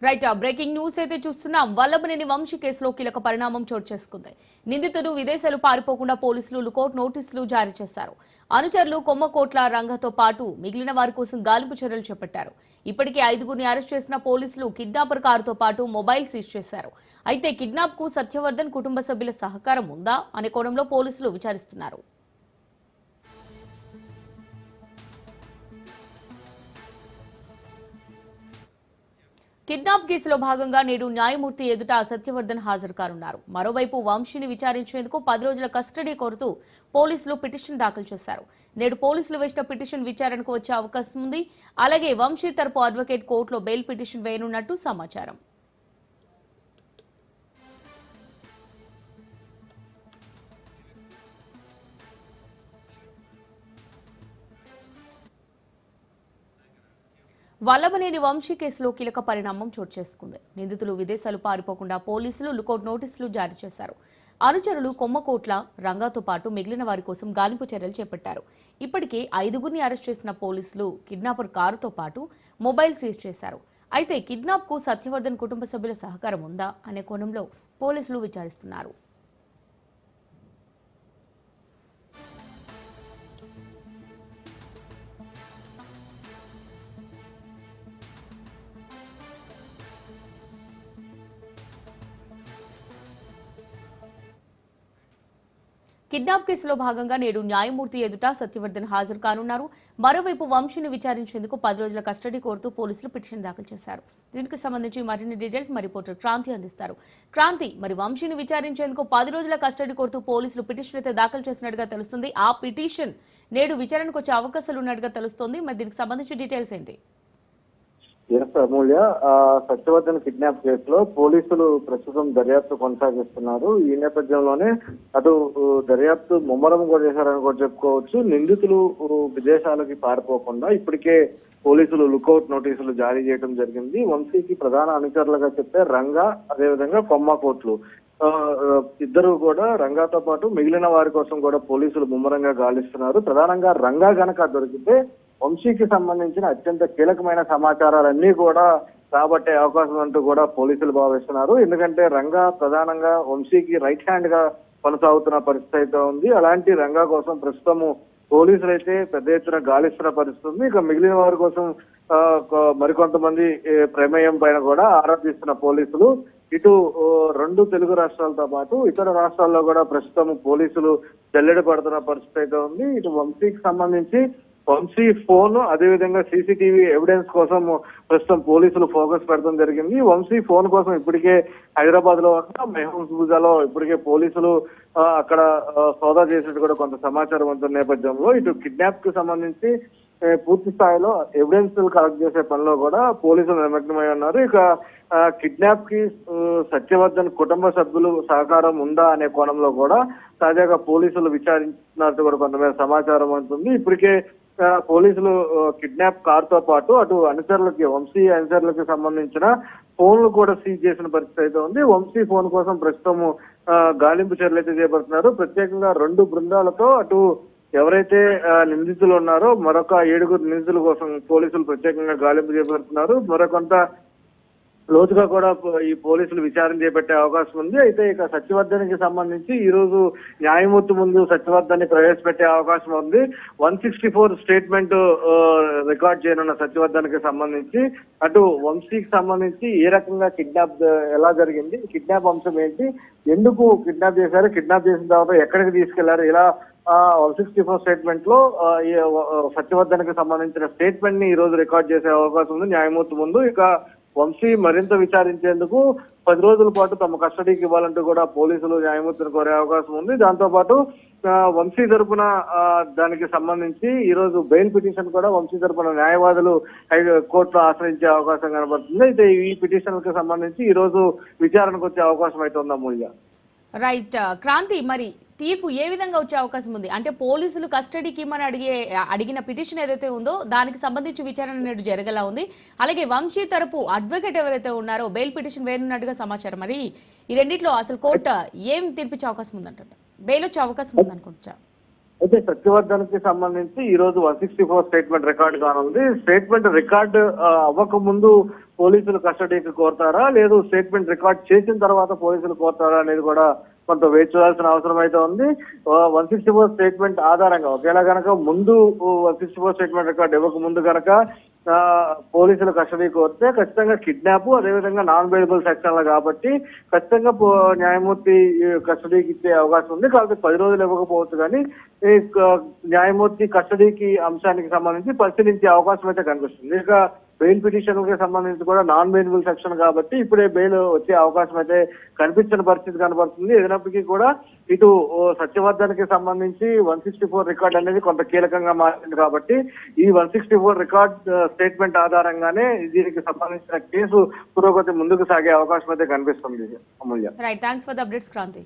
Right breaking news అయితే చూస్తున్నాం. వల్లభనేని వంశీ కేసులో కీలక పరిణామం చోటు చేసుకుంది. నిందితుడు విదేశాలు పారిపోకుండా పోలీసులు లుకౌట్ నోటీసులు జారీ చేశారు. అనుచరులు కొమ్మకోట్ల రంగతో పాటు మిగిలిన వారి కోసం గాలింపు చర్యలు చేపట్టారు. ఇప్పటికే 5గురిని అరెస్ట్ చేసిన పోలీసులు కిడ్నాపర్ కారుతో పాటు మొబైల్ సీజ్ చేశారు. అయితే కిడ్నాప్ కు సత్యవర్ధన్ కుటుంబ సభ్యుల సహకారం ఉందా అనే కోణంలో పోలీసులు విచారిస్తున్నారు. కిడ్నాప్ కేసులో భాగంగా నేడు న్యాయమూర్తి ఎదుట సత్యవర్ధన్ హాజరు కానున్నారు. మరోవైపు వంశీని విచారించేందుకు 10 రోజుల కస్టడీ కోరుతూ పోలీసులు పిటిషన్ దాఖలు చేశారు. నేడు పోలీసులు వేసిన పిటిషన్ విచారణకు వచ్చే అవకాశం ఉంది. అలాగే వంశీ తరపు అడ్వకేట్ కోర్టులో బెయిల్ పిటిషన్ వేయనున్నట్టు సమాచారం. వల్లభనేని వంశీ కేసులో కీలక పరిణామం చోటు చేసుకుంది. నిందితులు విదేశాలు పారిపోకుండా పోలీసులు లుకౌట్ నోటీసులు జారీ చేశారు. అనుచరులు కొమ్మకోట్ల రంగాతో పాటు మిగిలిన వారి కోసం గాలింపు చర్యలు చేపట్టారు. ఇప్పటికే 5గురిని అరెస్ట్ చేసిన పోలీసులు కిడ్నాపర్ కారుతో పాటు మొబైల్ సీజ్ చేశారు. అయితే కిడ్నాప్ కు సత్యవర్ధన్ కుటుంబ సభ్యుల సహకారం ఉందా అనే కోణంలో పోలీసులు విచారిస్తున్నారు. కిడ్నాప్ కేసులో భాగంగా నేడు న్యాయమూర్తి ఎదుట సత్యవర్ధన్ హాజరు కానున్నారు. మరోవైపు వంశీని విచారించేందుకు 10 రోజుల కస్టడీ కోరుతూ పోలీసులు పిటిషన్ దాఖలు చేశారు. దీనికి సంబంధించి మరిన్ని డీటెయిల్స్ మరి రిపోర్టర్ క్రాంతి అందిస్తారు. క్రాంతి, మరి వంశీని విచారించేందుకు 10 రోజుల కస్టడీ కోరుతూ పోలీసులు పిటిషన్ అయితే దాఖలు చేసినట్టుగా తెలుస్తుంది. ఆ పిటిషన్ నేడు విచారణకు వచ్చే అవకాశాలు ఉన్నట్టుగా తెలుస్తోంది. మరి దీనికి సంబంధించి డీటెయిల్స్ ఏంటి? అమూల్య, సత్యవర్ధన్ కిడ్నాప్ కేసులో పోలీసులు ప్రస్తుతం దర్యాప్తు కొనసాగిస్తున్నారు. ఈ నేపథ్యంలోనే అటు దర్యాప్తు ముమ్మరం కూడా చేశారని కూడా చెప్పుకోవచ్చు. నిందితులు విదేశాలకి పారిపోకుండా ఇప్పటికే పోలీసులు లుకౌట్ నోటీసులు జారీ చేయడం జరిగింది. వంశీకి ప్రధాన అనుచరులుగా చెప్పే రంగా, అదేవిధంగా కొమ్మకోట్లు ఇద్దరు కూడా రంగాతో పాటు మిగిలిన వారి కోసం కూడా పోలీసులు ముమ్మరంగా గాలిస్తున్నారు. ప్రధానంగా రంగా గనక దొరికితే వంశీకి సంబంధించిన అత్యంత కీలకమైన సమాచారాలన్నీ కూడా రాబట్టే అవకాశం అంటూ కూడా పోలీసులు భావిస్తున్నారు. ఎందుకంటే రంగా ప్రధానంగా వంశీకి రైట్ హ్యాండ్ గా కొనసాగుతున్న పరిస్థితి అయితే ఉంది. అలాంటి రంగా కోసం ప్రస్తుతము పోలీసులు అయితే పెద్ద ఎత్తున గాలిస్తున్న పరిస్థితి ఉంది. ఇక మిగిలిన వారి కోసం మరికొంతమంది ప్రమేయం పైన కూడా ఆరోపిస్తున్న పోలీసులు ఇటు 2 తెలుగు రాష్ట్రాలతో పాటు ఇతర రాష్ట్రాల్లో కూడా ప్రస్తుతం పోలీసులు జల్లెడ పడుతున్న పరిస్థితి అయితే ఉంది. ఇటు వంశీకి సంబంధించి వంశీ ఫోన్, అదేవిధంగా సీసీటీవీ ఎవిడెన్స్ కోసం ప్రస్తుతం పోలీసులు ఫోకస్ పెడతాం జరిగింది. వంశీ ఫోన్ కోసం ఇప్పటికే హైదరాబాద్ లో ఉన్న మెహబూబ్బాలో ఇప్పటికే పోలీసులు అక్కడ సోదా చేసినట్టు కూడా కొంత సమాచారం ఉంటున్న నేపథ్యంలో ఇటు కిడ్నాప్ కు సంబంధించి పూర్తి స్థాయిలో ఎవిడెన్స్ కలెక్ట్ చేసే పనిలో కూడా పోలీసులు నిమగ్నమై ఉన్నారు. ఇక కిడ్నాప్ కి సత్యవర్ధన్ కుటుంబ సభ్యులు సహకారం ఉందా అనే కోణంలో కూడా తాజాగా పోలీసులు విచారించినట్టు కూడా కొంతమేర సమాచారం ఉంటుంది. ఇప్పటికే పోలీసులు కిడ్నాప్ కారుతో పాటు అటు అనుచరులకి, వంశీ అనుచరులకి సంబంధించిన ఫోన్లు కూడా సీజ్ చేసిన పరిస్థితి అయితే ఉంది. వంశీ ఫోన్ కోసం ప్రస్తుతం గాలింపు చర్యలు అయితే చేపడుతున్నారు. ప్రత్యేకంగా 2 బృందాలతో అటు ఎవరైతే నిందితులు ఉన్నారో మరొక 7 నిందితుల కోసం పోలీసులు ప్రత్యేకంగా గాలింపు చేపడుతున్నారు. మరొకంత లోతుగా కూడా ఈ పోలీసులు విచారణ చేపట్టే అవకాశం ఉంది. అయితే ఇక సత్యవర్ధన్కి సంబంధించి ఈ రోజు న్యాయమూర్తి ముందు సత్యవర్ధన్ని ప్రవేశపెట్టే అవకాశం ఉంది. 164 స్టేట్మెంట్ రికార్డ్ చేయనున్న సత్యవర్ధన్కి సంబంధించి అటు వంశీకి సంబంధించి ఏ రకంగా కిడ్నాప్ ఎలా జరిగింది, కిడ్నాప్ అంశం ఏంటి, ఎందుకు కిడ్నాప్ చేశారు, కిడ్నాప్ చేసిన తర్వాత ఎక్కడికి తీసుకెళ్లారు, ఇలా 164 స్టేట్మెంట్ లో సత్యవర్ధన్కి సంబంధించిన స్టేట్మెంట్ ని ఈ రోజు రికార్డ్ చేసే అవకాశం ఉంది న్యాయమూర్తి ముందు. ఇక వంశీ మరింత విచారించేందుకు 10 రోజుల పాటు తమ కస్టడీకి ఇవ్వాలంటూ కూడా పోలీసులు న్యాయమూర్తిని కోరే అవకాశం ఉంది. దాంతో పాటు వంశీ తరపున దానికి సంబంధించి ఈ రోజు బెయిల్ పిటిషన్ కూడా వంశీ తరపున న్యాయవాదులు కోర్టులో ఆశ్రయించే అవకాశం కనబడుతుంది. అయితే ఈ పిటిషన్ కి సంబంధించి ఈ రోజు విచారణకు వచ్చే అవకాశం అయితే ఉంది అమూల్య. రైట్ క్రాంతి, మరి తీర్పు ఏ విధంగా వచ్చే అవకాశం ఉంది? అంటే పోలీసులు కస్టడీకి ఇమ్మని అడిగిన పిటిషన్ ఏదైతే ఉందో దానికి సంబంధించి విచారణ నేడు జరగలా ఉంది. అలాగే వంశీ తరపు అడ్వకేట్ ఎవరైతే ఉన్నారో బెయిల్ పిటిషన్ వేయనున్నట్టుగా సమాచారం. మరి ఈ రెండిట్లో అసలు కోర్టు ఏం తీర్పిచ్చే అవకాశం ఉందంట? బెయిల్ వచ్చే అవకాశం ఉందనుకుంటా. అయితే సత్యవర్ధన్ కి సంబంధించి ఈ రోజు 164 స్టేట్మెంట్ రికార్డు కానుంది. స్టేట్మెంట్ రికార్డు అవ్వక ముందు పోలీసులు కస్టడీకి కోరతారా లేదు స్టేట్మెంట్ రికార్డ్ చేసిన తర్వాత పోలీసులు కోరతారా అనేది కూడా కొంత వేచి చూడాల్సిన అవసరం అయితే ఉంది. 164 స్టేట్మెంట్ ఆధారంగా ఒకేలా గనక ముందు 164 స్టేట్మెంట్ రికార్డ్ ఇవ్వక ముందు గనక పోలీసులు కస్టడీ కోరితే ఖచ్చితంగా కిడ్నాప్ అదేవిధంగా నాన్ బెయిలబుల్ సెక్షన్లు కాబట్టి ఖచ్చితంగా న్యాయమూర్తి కస్టడీకి ఇచ్చే అవకాశం ఉంది. కాబట్టి 10 రోజులు ఇవ్వకపోవచ్చు కానీ ఈ న్యాయమూర్తి కస్టడీకి అంశానికి సంబంధించి పరిశీలించే అవకాశం అయితే కనిపిస్తుంది. ఇక బెయిల్ పిటిషన్ కి సంబంధించి కూడా నాన్ బెయిలబుల్ సెక్షన్ కాబట్టి ఇప్పుడే బెయిల్ వచ్చే అవకాశం అయితే కనిపించిన పరిస్థితి కనబడుతుంది. ఏదైనప్పటికీ కూడా ఇటు సత్యవర్ధన్కి సంబంధించి 164 రికార్డ్ అనేది కొంత కీలకంగా మారింది కాబట్టి ఈ 164 రికార్డ్ స్టేట్మెంట్ ఆధారంగానే దీనికి సంబంధించిన కేసు పురోగతి ముందుకు సాగే అవకాశం అయితే కనిపిస్తుంది. Amulya. Right, thanks for the updates Kranti.